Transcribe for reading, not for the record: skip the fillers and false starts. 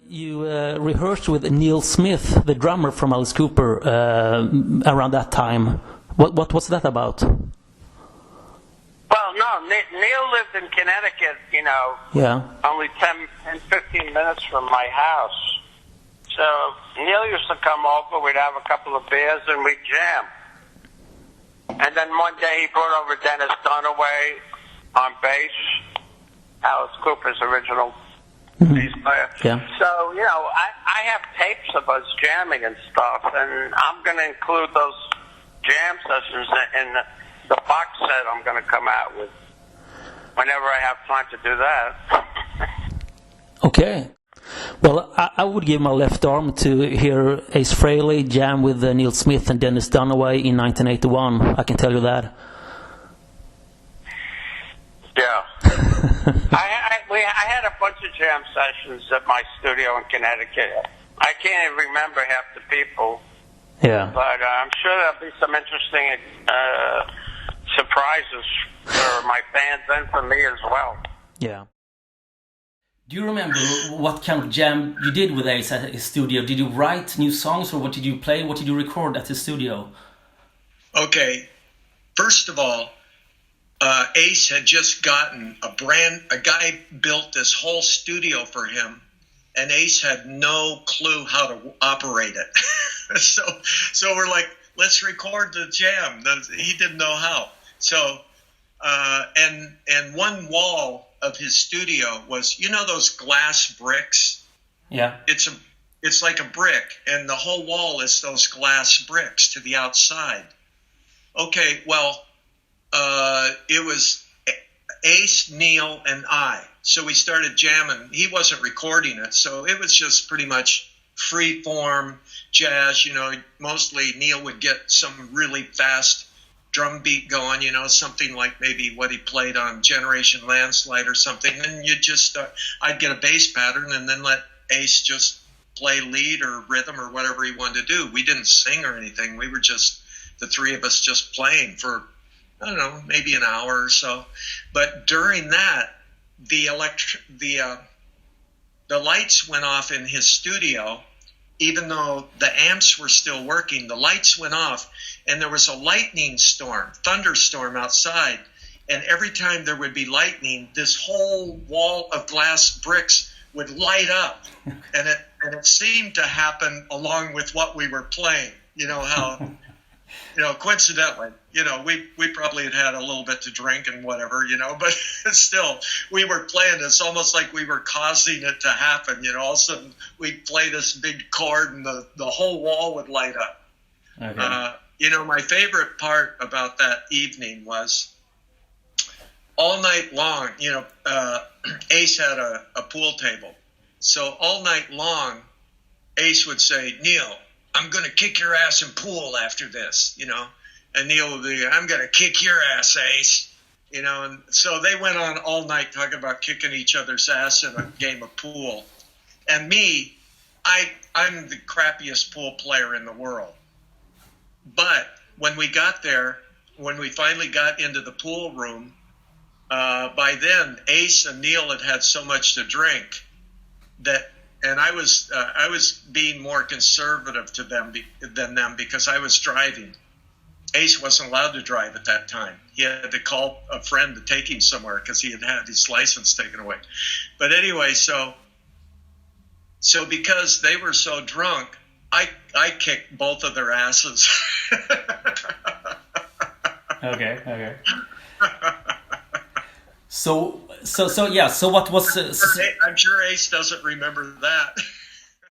You rehearsed with Neil Smith, the drummer from Alice Cooper, around that time. What was that about? Well, no, Neil lived in Connecticut, Yeah. only 15 minutes from my house. So Neil used to come over, we'd have a couple of beers, and we'd jam. And then one day he brought over Dennis Dunaway on bass, Alice Cooper's original bass player. Yeah. So, I have tapes of us jamming and stuff, and I'm going to include those jam sessions in the box set I'm going to come out with whenever I have time to do that. Okay. Well, I would give my left arm to hear Ace Frehley jam with Neil Smith and Dennis Dunaway in 1981. I can tell you that. Yeah. I had a bunch of jam sessions at my studio in Connecticut. I can't even remember half the people. Yeah. But I'm sure there'll be some interesting surprises for my fans and for me as well. Yeah. Do you remember what kind of jam you did with Ace at his studio? Did you write new songs, or what did you play? What did you record at his studio? Okay, first of all, Ace had just gotten a guy built this whole studio for him, and Ace had no clue how to operate it. so we're like, let's record the jam. He didn't know how. So, and one wall of his studio was, those glass bricks? Yeah. It's like a brick, and the whole wall is those glass bricks to the outside. Okay, well, it was Ace, Neil, and I. So we started jamming. He wasn't recording it, so it was just pretty much free form jazz. Mostly Neil would get some really fast drum beat going, something like maybe what he played on Generation Landslide or something. And you just, I'd get a bass pattern and then let Ace just play lead or rhythm or whatever he wanted to do. We didn't sing or anything. We were just, the three of us just playing for, I don't know, maybe an hour or so. But during that, the lights went off in his studio. Even though the amps were still working, the lights went off, and there was a thunderstorm outside. And every time there would be lightning, this whole wall of glass bricks would light up, and it seemed to happen along with what we were playing. Coincidentally, we probably had a little bit to drink and whatever, but still, we were playing. It's almost like we were causing it to happen. All of a sudden, we'd play this big chord and the whole wall would light up. Okay. My favorite part about that evening was all night long, Ace had a pool table. So all night long, Ace would say, Neil, I'm going to kick your ass in pool after this, and Neil would be, I'm going to kick your ass, Ace, and so they went on all night talking about kicking each other's ass in a game of pool. And me, I'm the crappiest pool player in the world. But when we got there, when we finally got into the pool room, by then Ace and Neil had so much to drink that, and I was being more conservative than them because I was driving. Ace wasn't allowed to drive at that time. He had to call a friend to take him somewhere because he had his license taken away. But anyway, so because they were so drunk, I kicked both of their asses. Okay. So what was? I'm sure Ace doesn't remember that.